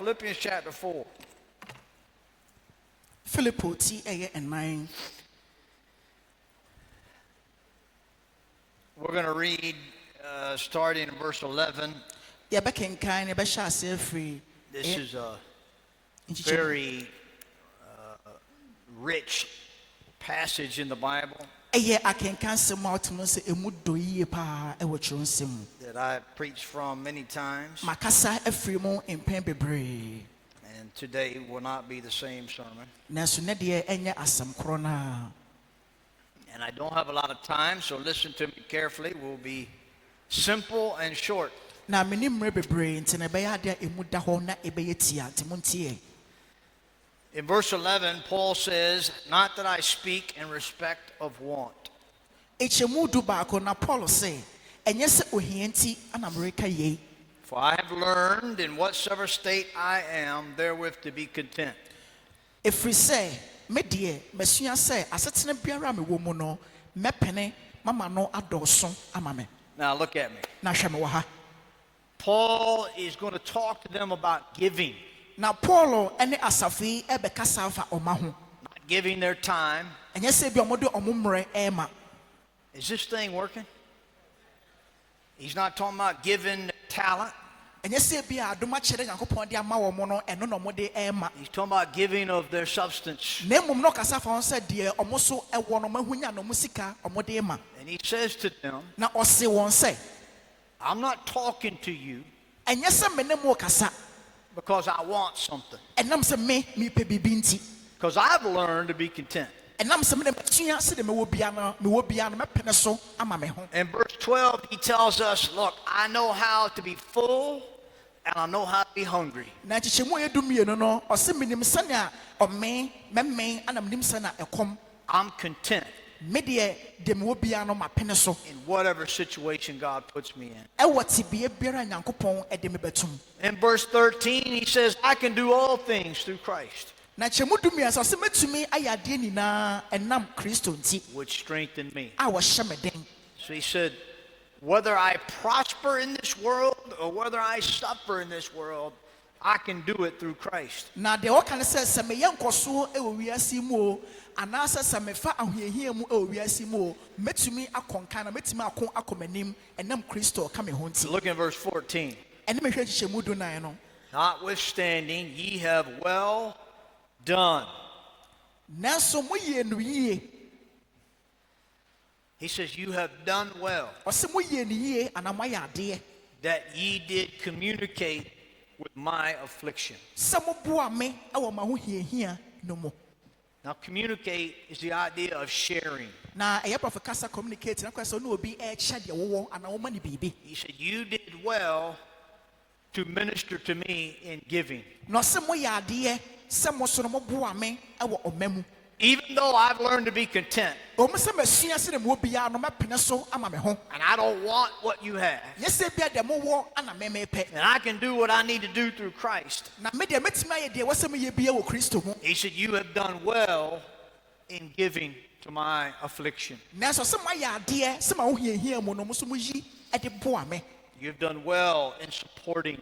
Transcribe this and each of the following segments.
Philippians chapter 4. Philippo T A and 9. We're going to read starting in verse 11. This is a very rich passage in the Bible that I've preached from many times. And today will not be the same sermon. And I don't have a lot of time, so listen to me carefully. We'll be simple and short. In verse 11, Paul says, "Not that I speak in respect of want." For I have learned in whatsoever state I am, therewith to be content. Now look at me. Paul is going to talk to them about giving. Now Paul and Asafi Not giving their time. Is this thing working? He's not talking about giving talent. He's talking about giving of their substance. And he says to them, I'm not talking to you because I want something. Because I've learned to be content. In verse 12, he tells us, look, I know how to be full and I know how to be hungry. I'm content in whatever situation God puts me in. In verse 13, he says, I can do all things through Christ, which strengthened me. So he said, whether I prosper in this world or whether I suffer in this world, I can do it through Christ. Look in verse 14. Notwithstanding, ye have well done. He says, you have done well, that ye did communicate with my affliction. Now, communicate is the idea of sharing. He said, you did well to minister to me in giving. Even though I've learned to be content, and I don't want what you have, and I can do what I need to do through Christ. He said, you have done well in giving to my affliction. You've done well in supporting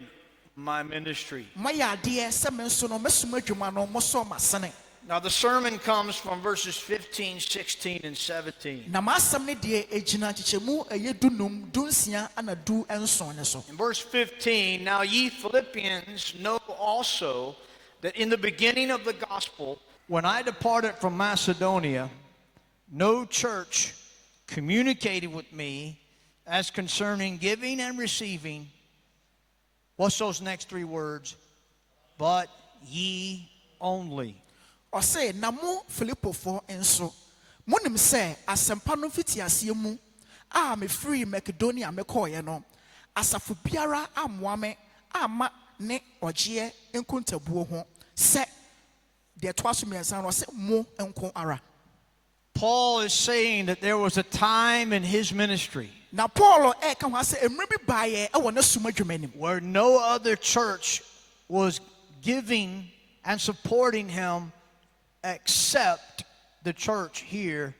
my ministry. Now the sermon comes from verses 15, 16, and 17. In verse 15, now ye Philippians know also that in the beginning of the gospel, when I departed from Macedonia, no church communicated with me as concerning giving and receiving. What's those next three words? But ye only. Or say, Namu Filippo for enso. Monim say, as Sampano Fitiasiemu, me free Macedonia Mekoyano, as a Fupiara Amwame, ama ne ojie enkunta buo se de toasumi ansan no se mo enko ara. Paul is saying that there was a time in his ministry now Paul ka ho say emre bi baye e wona suma dwumanim where no other church was giving and supporting him except the church here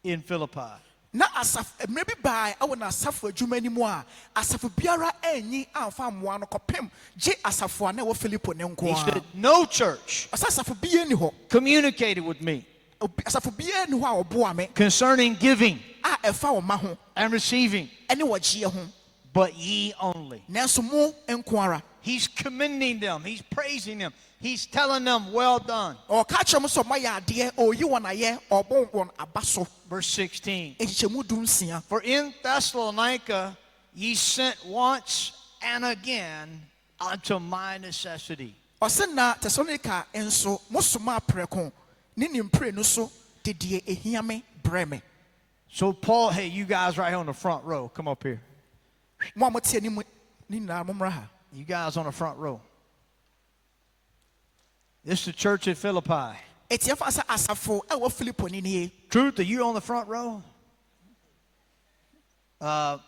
in Philippi. na asaf emre bi bai awo na asafo adwuma ni mu a asafo biara enyi amfa amoa no kopem je asafo na wo Filipo ne nko He a said, no church asafo biye ni ho communicated with me asafo biye ni ho a oboa me concerning giving a efa wo ma ho and receiving, ene wo gye ho but ye only. nanso mo nko ara He's commending them. He's praising them. He's telling them, well done. o ka kyerɛ mo so ma ya ade o yi won aye obon won abaso Verse 16. echichemu dunsia For in Thessalonica ye sent once and again unto my necessity. ɔse na Thessalonica enso mo soma preko ne nimpre no so de de ehia me breme So Paul, hey, you guys right here on the front row, come up here. mo amotie ni na mo mra ha You guys on the front row. This is the church at Philippi. etia fa sa asafo e wo Filipo ni nie Truth, are you on the front row?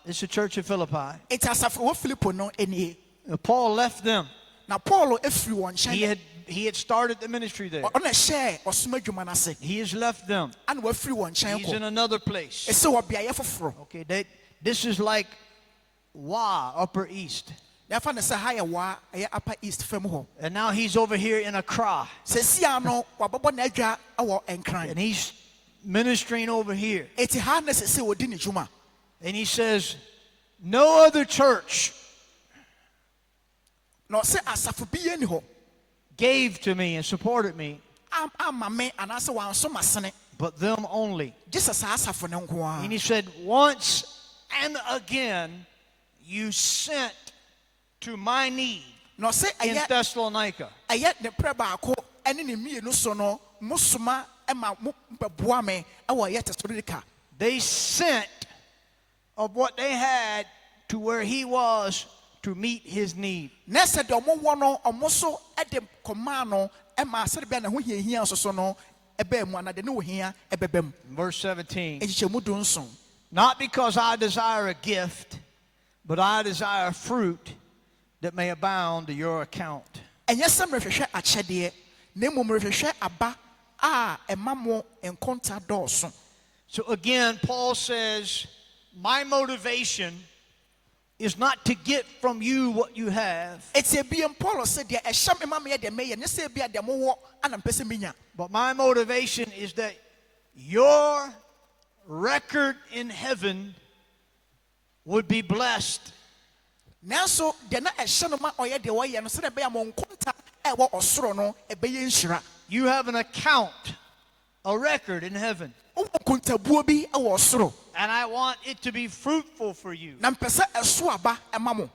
It's the church at Philippi. etia asafo wo Filipo no enie Paul left them. na Paul efiri won chen He had started the ministry there. ona share osoma dwuma na se He has left them. ana wa firi won chen He's ko in another place. ese wo bia ye foforo Okay, this is like Upper East. ya fa ne se ha ye wa ye upper east fam ho And now he's over here in Accra. se sia no wa bobo na adwa awo enkran And he's ministering over here. eti ha na se odi ne dwuma And he says, no other church no se asafo biye ni ho gave to me and supported me, ama me anase wan so masene but them only. Jesus asafo ne nko a And he said, once and again you sent to my need no se in eye Thessalonica. eye ne pre baako ene ne mienu so no musoma ema mo beboa me e wo ye Thessalonica They sent of what they had to where he was to meet his need. na se de omo wo no omo so e de koma no e ma se bia na ho hia so no e ba mu ana de ne wo hia e bebam Verse 17. e chichemu du nson Not because I desire a gift, but I desire fruit that may abound to your account. enye se mrehwehwe akyede na emu mrehwehwe aba a ema mo enkonta dɔɔso So again, Paul says, my motivation is not to get from you what you have, etie biem Paul se de ehye me ma me de meye ne se bia de mo wo ana mpese minya but my motivation is that your record in heaven would be blessed. nanso de na ehye no ma ɔyɛ de wɔyɛ no se de be ya mo nkonta e wo ɔsoro no e be ye nhyira You have an account, a record in heaven, wo nkontabuo bi e wo ɔsoro and I want it to be fruitful for you. na mpese ɛso aba ema mo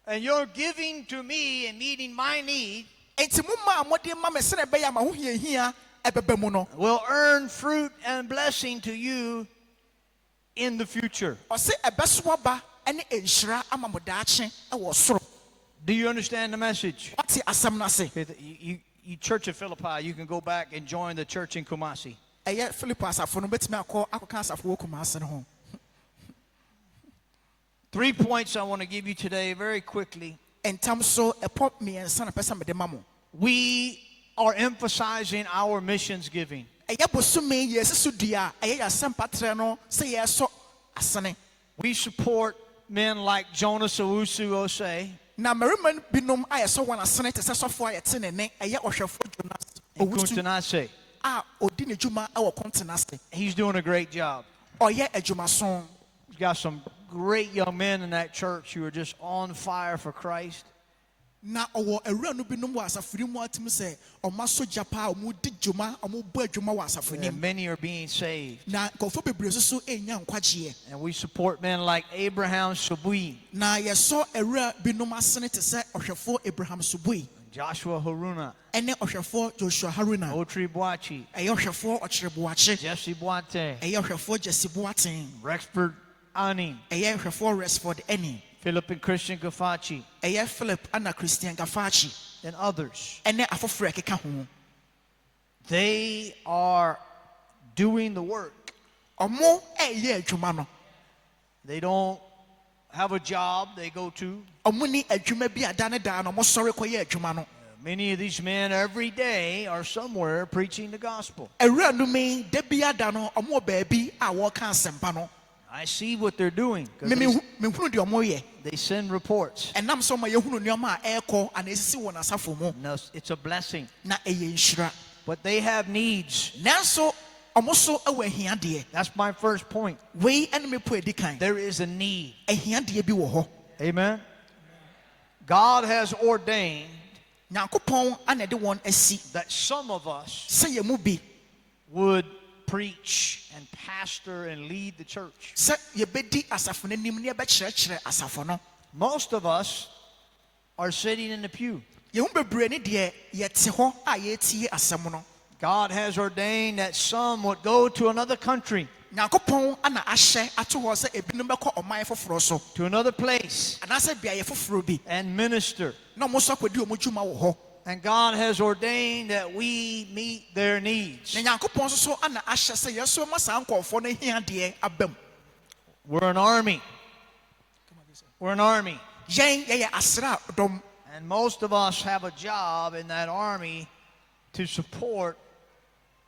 And you're giving to me and meeting my need enti mo ma amode ma me se de be ya ma ho hia e bebe mu no will earn fruit and blessing to you in the future. ɔse ɛbɛso aba ene enhyira ama mo daakye e wo ɔsoro Do you understand the message? wate asɛm na se Okay, you church of Philippi, you can go back and join the church in Kumasi. ɛyɛ Philip asafo no betimi akɔka asafo wo kuma ase no ho 3 points I want to give you today very quickly. entam so ɛpɔ miɛnsa na pɛsɛ mede ma mo We are emphasizing our missions giving. ɛyɛ bosome yɛ sisu dua ɛyɛ yɛ asɛmpatrɛ no sɛ yɛsɔ asene We support men like Jonas Owusu Osei, na mmarima binom a yɛsɔ wɔn asene te sɛ sɔfo a yɛte ne ne ɛyɛ ɔhwɛfo Jonas in Owusu Kuntanase. a odi ne dwuma ɛwɔ kɔntena ase He's doing a great job. ɔyɛ adwumaso He's got some great young men in that church who are just on fire for Christ. na ɔwɔ awura no binom wɔ asafori mu atim sɛ ɔma sogya paa ɔmo di dwuma ɔmo bɔ adwuma wɔ asafo And many are being saved. na nkɔfo bebree nso enya nkwagyeɛ And we support men like Abraham Subui, na yɛsɔ awura binom asene te sɛ ɔhwɛfo Abraham Subui Joshua Haruna, ɛne ɔhwɛfo Joshua Haruna Otri Boachi, ɛyɛ ɔhwɛfo Ɔkyerɛboakye Jesse Boate, ɛyɛ ɔhwɛfo Jesse Boateng Rexford Ani, ɛyɛ ɔhwɛfo Resford Eni Philip and Christian Gafachi, ɛyɛ Philip ana Christian Gafachi and others. ɛne afoforɔ ɛkeka ho They are doing the work. ɔmo ɛyɛ adwuma no They don't have a job they go to. ɔmo ni adwuma bi a da ne da no ɔmo sɔre kɔyɛ adwuma no Many of these men every day are somewhere preaching the gospel. Ewura no me de bia da no omo baabi a wo ka asempa no. I see what they're doing. 'Cause Me hunu de omo ye. they send reports. Enam so ma ye hunu nneoma a ekọ ana esisi won asafo mu. No, it's a blessing. Na eye nhyira. But they have needs. Nanso omo so ewo ahia de. That's my first point. Wei ene me po edikan. There is a need. Ahia de bi wo ho. Amen. God has ordained Nyankopɔn ana de won asi. that some of us Se ye mu bi. would preach and pastor and lead the church. Se ye bedi asafo nanim ne ye be kyerɛkyerɛ asafo no. Most of us are sitting in the pew. Ye hu bebre ne de ye te ho a ye tie asɛm no. God has ordained that some would go to another country, Nyankopɔn ana ahyɛ ato hɔ sɛ ebinom bɛkɔ ɔman foforɔ so. to another place, Anaasɛ beaeɛ foforɔ bi. and minister. Na ɔmo nso akɔdi ɔmo dwuma wɔ hɔ. And God has ordained that we meet their needs. Na Nyankopɔn nso so ana ahyɛ sɛ yɛso ma saa nkɔɔfoɔ no hia deɛ aba mu. We're an army. We're an army. Yɛn yɛyɛ asraadɔm. And most of us have a job in that army to support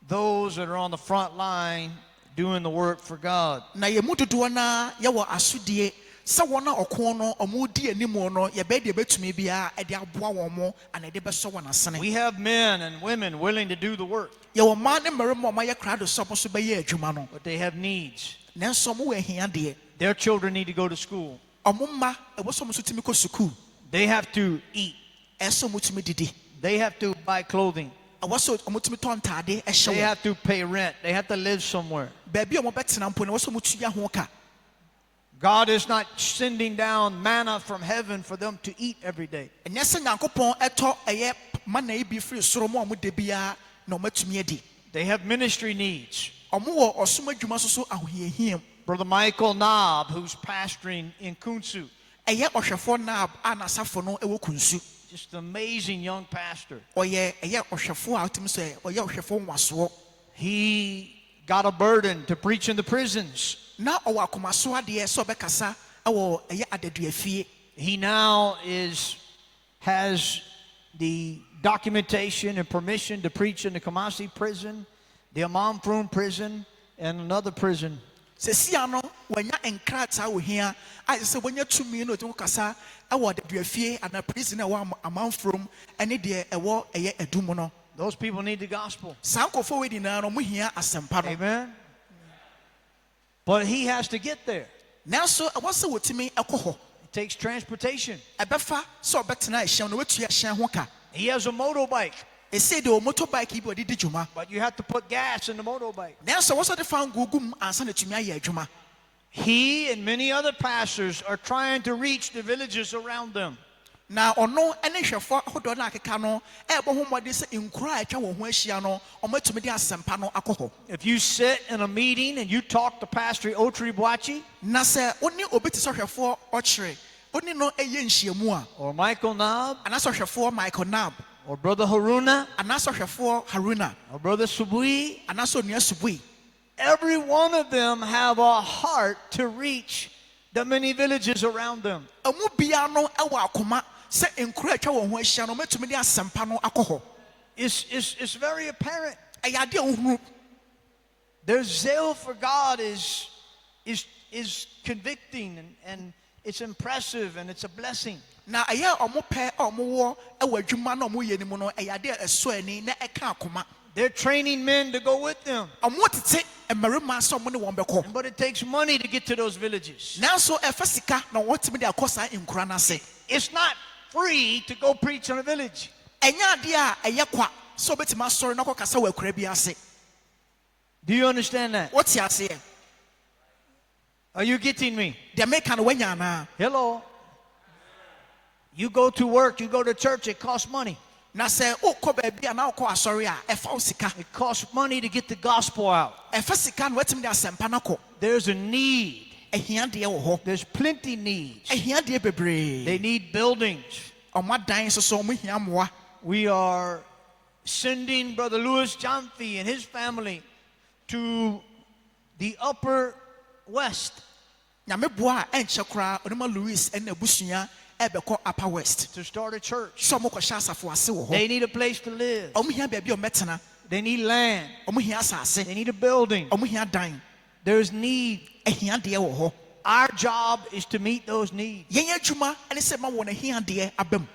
those that are on the front line doing the work for God. Na yɛn mu dodoɔ naa yɛwɔ asodie sɛ wɔn a ɔko no ɔmo di anim no yɛbɛyɛ deɛ bɛtumi biara ɛde aboa wɔn mo ana ɛde bɛsɔ wɔn asene. We have men and women willing to do the work, Yɛwɔ mmaa ne mmarima a ɔmo ayɛ krado sɛ ɔmo nso bɛyɛ adwuma no. but they have needs. Nanso ɔmo wɔ ahia deɛ. Their children need to go to school. Ɔmo mma ɛwɔ sɛ ɔmo nso tumi kɔ sukuu. They have to eat. Ɛsɛ ɔmo tumi didi. They have to buy clothing. Ɛwɔ sɛ ɔmo tumi tɔ ntaade ɛhyɛ They wɔn. have to pay rent. They have to live somewhere. Baabi a ɔmo bɛtena mpo na ɛwɔ sɛ ɔmo tuya ho ka. God is not sending down manna from heaven for them to eat every day. Ɛnyɛ sɛ Nyankopɔn ɛtɔ ɛyɛ mana yi bi firi soro mu a ɔmo de biara na ɔmo atumi adi. They have ministry needs. Ɔmo wɔ ɔsom adwuma nso so ahohiahia mu. Brother Michael Knob, who's pastoring in Kunsu, Ɛyɛ ɔhwɛfoɔ Nab a n'asafo no ɛwɔ kunsu. just an amazing young pastor. Ɔyɛ ɛyɛ ɔhwɛfoɔ a ɔtumi sɛ ɔyɛ ɔhwɛfoɔ nwasoɔ. He got a burden to preach in the prisons. Na ɔwɔ akomaso adeɛ sɛ ɔbɛkasa ɛwɔ ɛyɛ adaduafie. He now has the documentation and permission to preach in the Kumasi prison, the Amamfrum prison, and another prison. Sesia no wɔnya nkrataa wɔ hia a ɛsɛ sɛ wɔnya tumi na ɔtumi kasa ɛwɔ adaduafie ana prison a ɛwɔ amanforom ɛne deɛ ɛwɔ ɛyɛ adum no. Those people need the gospel. Saa nkɔfoɔ wei nyinaa no ɔmo hia asɛmpa no. Amen. But he has to get there. Nanso ɛwɔ sɛ wɔtumi ɛkɔ hɔ. It takes transportation. Ɛbɛfa sɛ ɔbɛtena ɛhyɛn na wɔatua ɛhyɛn ho ka. He has a motorbike, Ɛsɛ deɛ motorbike yi bi ɔde di dwuma. but you have to put gas in the motorbike. Nanso ɛwɔ sɛ ɔde fa ngugu mu ansa na atumi ayɛ adwuma. He and many other pastors are trying to reach the villages around them. Na ɔno ɛne hwɛfoɔ ahodoɔ no akeka no ɛbɔ ho mmɔden sɛ nkuro a atwa wɔn ho ahyia no ɔmo atumi de asɛmpa no akɔ hɔ. If you sit in a meeting and you talk to Pastor Otri Bwachi Na sɛ ɔne obi te sɛ hwɛfoɔ ɔkyerɛ ɔne no ɛyɛ nhyiamu a or Michael Knob anaasɛ hwɛfoɔ Michael Nab or Brother Haruna anaasɛ hwɛfoɔ Haruna or Brother Subui, anaasɛ onua Subui, every one of them have a heart to reach the many villages around them. ɔmo biara no ɛwɔ akoma sɛ nkuro a atwa wɔn ho ahyia no ɔmo atumi de asɛmpa no akɔ hɔ. It's very apparent. Ɛyɛ adeɛ a ohunu. Their zeal for God is convicting and it's impressive and it's a blessing. Na ɛyɛ ɔmo pɛ a ɔmo wɔ ɛwɔ adwuma na ɔmo yɛ ne mu no ɛyɛ adeɛ a ɛsɔ ani na ɛka akoma. They're training men to go with them, Ɔmo tete mmarima sɛ ɔmo ne wɔn bɛkɔ. but it takes money to get to those villages. Nanso ɛfɛ sika na wɔtumi de akɔ saa nkura n'ase. It's not free to go preach in a village. Ɛnyɛ adeɛ a ɛyɛ kwa sɛ ɔbɛtumi asɔre na ɔkɔkasa wɔ akura bi ase. Do you understand that? Wɔte aseɛ. Are you getting me? Deɛ meka no wɔanya anaa. Hello. You go to work, you go to church, it costs money. Na sɛ wokɔ baabi a na wokɔ asɔre a ɛfa wo sika. It costs money to get the gospel out. Ɛfa sika na wɔatumi de asɛmpa no akɔ. There's a need. Ɛhia deɛ wɔ hɔ. There's plenty needs. Ɛhia deɛ bebree. They need buildings. Ɔmo adan nso so ɔmo hia mmoa. We are sending Brother Louis Jamfi and his family to the Upper West. Nyame boa a ɛnkyɛ koraa ɔnema Louis ɛna abusua ɛbɛkɔ Upper West. to start a church. So ɔmo kɔhyɛ asafo ase wɔ hɔ. They need a place to live. Ɔmo hia baabi a ɔmɛtena. They need land. Ɔmo hia asase. They need a building. Ɔmo hia dan. There's need. Ɛhia deɛ wɔ hɔ. Our job is to meet those needs. Yɛn adwuma ɛne sɛ ma wɔn ahia deɛ aba mu.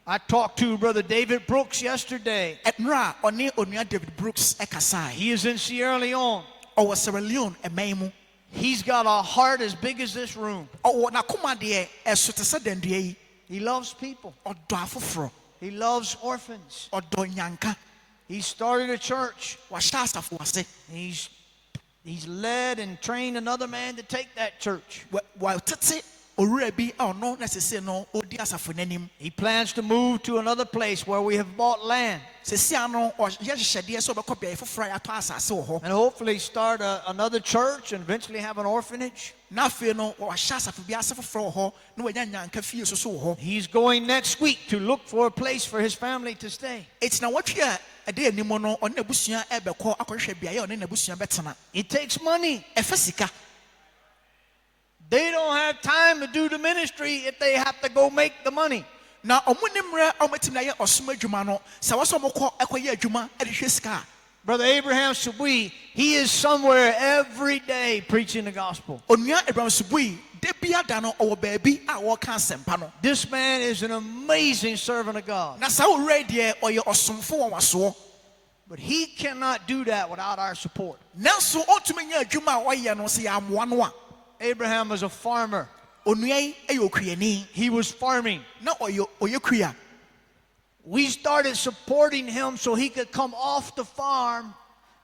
I talked to Brother David Brooks yesterday. Ɛnura a ɔne onua David Brooks ɛkasae. He is in Sierra Leone. Ɔwɔ Sierra Leone ɛmɛn mu. He's got a heart as big as this room. Ɔwɔ n'akoma deɛ ɛso te sɛ dɛndua yi. He loves people. Ɔdɔ afoforɔ. He loves orphans. Ɔdɔ nyanka. He started a church. Wahyɛ asafo ase. He's led and trained another man to take that church. Wɔtete owura bi a ɔno na sese no odi asafo n'anim. He plans to move to another place where we have bought land Sese ano ɔyɛ hyehyɛdeɛ sɛ ɔbɛkɔ beaeɛ foforɔ a yɛatɔ asase wɔ hɔ. and hopefully start another church and eventually have an orphanage. Na afei no wahyɛ asafo bi ase foforɔ wɔ hɔ na wanya nyanka fie soso wɔ hɔ. He's going next week to look for a place for his family to stay. Eti na wɔtwe a ɛde anim no ɔne n'abusua ɛbɛkɔ akɔhwehwɛ beaeɛ a ɔne n'abusua bɛtena. It takes money. Ɛfɛ sika. They don't have time to do the ministry if they have to go make the money. Na ɔmo ne mmerɛ a ɔmɛtumi na yɛ ɔsom adwuma no sɛ wɔsɛ ɔmo kɔ ɛkɔyɛ adwuma ɛde hwɛ sika a. Brother Abraham Subui, he is somewhere every day preaching the gospel. Onua Abraham Subui de bia da no ɔwɔ baabi a wɔka asɛmpa no. This man is an amazing servant of God. Na saa owura yi deɛ ɔyɛ ɔsomfo wɔ wasoɔ. But he cannot do that without our support. Nanso ɔntumi nyɛ adwuma a ɔyɛ no sɛ yɛamoa no a. Abraham was a farmer. Onua yi ɛyɛ okuani. He was farming. Na ɔyɛ kua. We started supporting him so he could come off the farm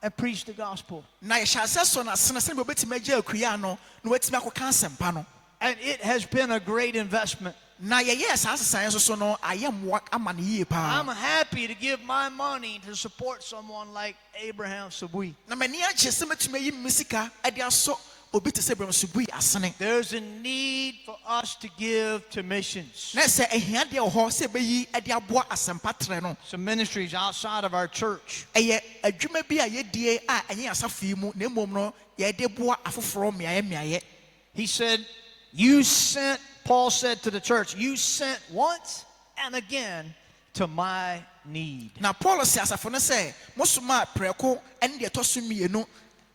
and preach the gospel. Na yɛhyɛ ase sɔ n'asene sɛ obetumi agye akua no na watumi akɔka asɛmpa no. And it has been a great investment. Na yɛyɛ saa asesan nso so no ayɛ mmoa ama no yie paa. I'm happy to give my money to support someone like Abraham Subui. Na m'ani agye sɛ mɛtumi ayi me sika ɛde asɔ obi te sɛ Abraham Subui asene. There's a need for us to give to missions. Na sɛ ehia deɛ wɔ hɔ sɛ ɛbɛyi ɛde aboa asɛmpa trɛ no. Some ministries outside of our church. Ɛyɛ adwuma bi a yɛdie a ɛnyɛ asafo yi mu na mmom no yɛde boa afoforɔ mmeayɛ. He said, Paul said to the church, you sent once and again to my need. Na Paul sɛ asafo no sɛ mosoma prɛko ɛne deɛ ɛtɔ so mmienu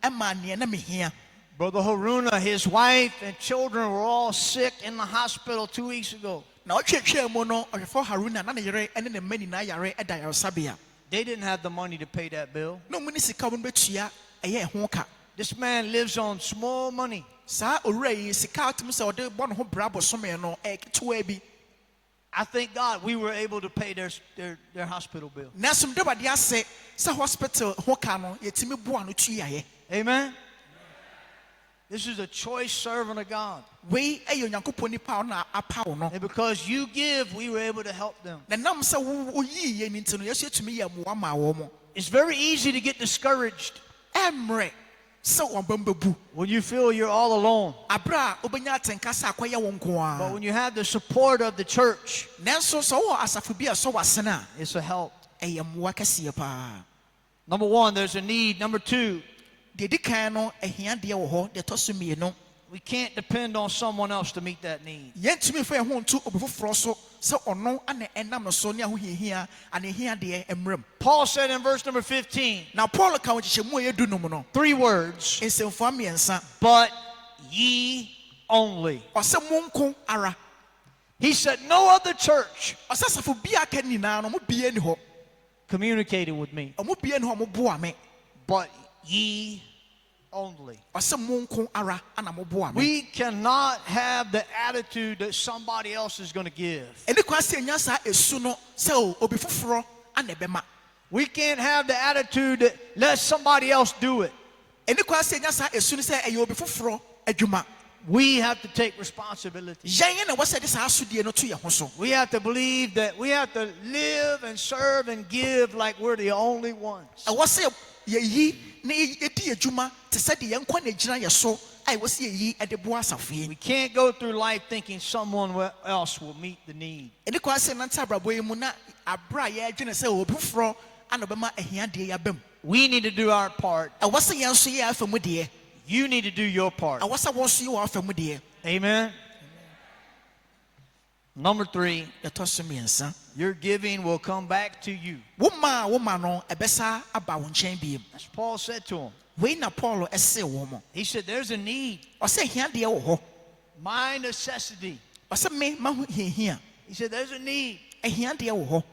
ɛma neɛ na mehia. Brother Haruna, his wife and children were all sick in the hospital 2 weeks ago. Na ɔtwetwe mu no ɔhwɛfo Haruna na ne yere ɛne ne mma nyinaa yare ɛda yaresabea. They didn't have the money to pay that bill. Na ɔmo ne sika ɔmo betua ɛyɛ ɛho ka. This man lives on small money. Saa owura yi sika atum sɛ ɔde bɔ ne ho bra bosome no ɛketewa bi. I thank God we were able to pay their hospital bill. Na som de bade ase sɛ hospital ho ka no yɛtumi boa no tu yɛayɛ. Amen. This is a choice servant of God. Wei ɛyɛ Onyankopɔn nipa a ɔna apa wo no. And because you give, we were able to help them. Na nam sɛ woyii yɛ ne nti no yɛso yɛtumi yɛ mmoa ma wɔ mo. It's very easy to get discouraged Ɛmmerɛ sɛ wɔn bɛbu. when you feel you're all alone. Abra a wobɛnya atenka sɛ akɔyɛ wo nko But a. when you have the support of the church, Nanso sɛ wowɔ asafo bi a sɔ w'asene a it's a help. ɛyɛ mmoa kɛseɛ paa. Number one, there's a need. Number two, Deɛ di kan no ahia deɛ wɔ hɔ deɛ ɛtɔ so mmienu. we can't depend on someone else to meet that need. Yɛntumi mfa yɛn ho nto obi foforɔ so sɛ ɔno ana ɛnam no so ne ahohiahia anehia deɛ mmerɛm. Paul said in verse number 15, Na Paul ka wɔ kyekyɛmu a yɛdu no mu no 3 words, nsɛmfua mmiɛnsa but ye only. ɔsɛ mo nko ara. He said, no other church Ɔsɛ asafo bi aka nyinaa no ɔmo bie ni hɔ. communicated with me, Ɔmo bie ni hɔ ɔmo boa me. but ye only. Ɔsɛ mo nko ara ana mo boa me. We cannot have the attitude that somebody else is going to give. Ɛne kwa sɛ nya saa esu no sɛ o obi foforɔ ana ɛbɛma. We can't have the attitude that let somebody else do it. Ɛne kwa sɛ nya saa esu no sɛ ɛyɛ obi foforɔ adwuma. We have to take responsibility. Yɛn na wɔsɛ de saa asodie no to yɛn ho so. We have to believe that we have to live and serve and give like we're the only ones. Ɛwɔ sɛ yɛyi na yɛdi adwuma te sɛ de yɛn nkwa na gyina yɛ so a ɛwɔ sɛ yɛyi ɛde boa asafo yi. We can't go through life thinking someone else will meet the need. Ɛne kwa sɛ nante abrabɔ yi mu na abra a yɛadwene sɛ obi foforɔ ana ɔbɛma ahia deɛ yɛaba mu. We need to do our part. Ɛwɔ sɛ yɛn nso yɛ afa mu deɛ. You need to do your part. Ɛwɔ sɛ wɔn nso yɛ wɔn afa mu deɛ. Amen. Number 3, yɛtɔ so mmiɛnsa your giving will come back to you. woma no ɛbɛsa aba wo nkyɛn biem. As Paul said to him. wei na Paul ɛsee wɔ mo. He said, there's a need. ɔsɛ hia deɛ wɔ hɔ. My necessity. ɔsɛ me maho hiahia. He said, there's a need. ɛhia deɛ wɔ hɔ.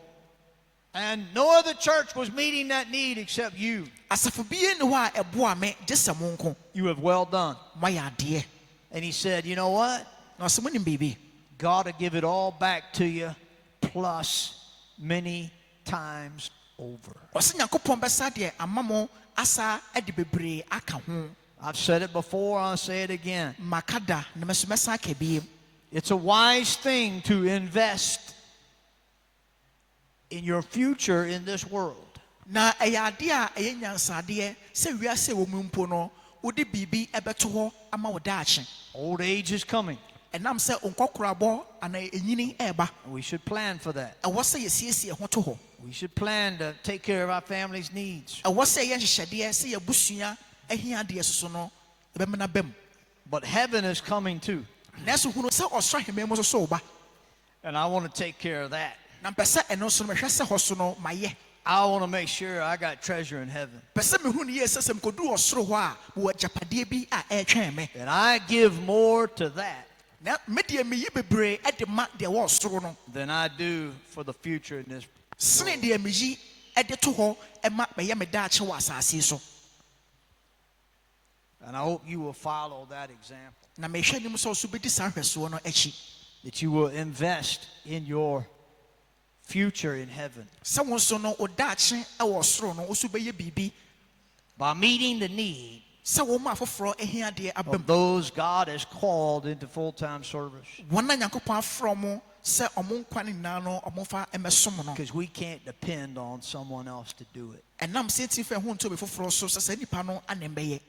And no other church was meeting that need except you. asafo bie ne hɔ a ɛboa me gye sɛ mo nko. You have well done. moayɛ adeɛ. And he said, you know what? na ɔsɛ monim biribi. God will give it all back to you, plus many times over. ɔsɛ nyankopɔn bɛsa deɛ ama mo asa de bebree aka ho. I've said it before, I'll say it again. maka da na mɛso mɛsa aka biem. It's a wise thing to invest in your future in this world. na ɛyɛ adeɛ a ɛyɛ nyansadeɛ sɛ wiase wɔ mu mpo no wode biribi ɛbɛto hɔ ama wo daakye. Old age is coming. ɛnam sɛ nkɔkorabɔ anaa ɛnyini ɛɛba. And we should plan for that. ɛwɔ sɛ yɛsiesie ho to hɔ. We should plan to take care of our family's needs. ɛwɔ sɛ yɛ nhyehyɛdeɛ sɛ yɛbusua ahia adeɛ soso no ɛbɛmena bam. But heaven is coming too. nanso hunu sɛ ɔsoro ahemman mu nso so ba. And I want to take care of that. na mpɛ sɛ ɛno nso no mehwɛ sɛ hɔ so no mayɛ. I want to make sure I got treasure in heaven. pɛ sɛ mehu no yie sɛ sɛ mekɔduru ɔsoro hɔ a mewɔ agyapadeɛ bi a ɛretwɛn me. And I give more to that na medeɛ meyi bebree de ma deɛ wɔ ɔsoro no than I do for the future in this. sene deɛ meyi de to hɔ ma bɛyɛ me daakye wɔ asase yi so. And I hope you will follow that example. na mehwɛ anim sɛ ɔso bɛdi saa hwɛsoɔ no akyi. That you will invest in your future in heaven sɛ wo nso no wo daakye wɔ ɔsoro no wo nso bɛyɛ biribi by meeting the need sɛ wo ma afoforɔ ahia deɛ aba of mu. those God has called into full-time service. wɔn a nyankopɔn afrɛ mo sɛ ɔmo nkwa ne nyinaa no ɔmo fa mmɛsom no. Because we can't depend on someone else to do it. ɛnam sɛ ti fɛ ho nto obi foforɔ so sɛ sɛ nipa no ana mbɛyɛ.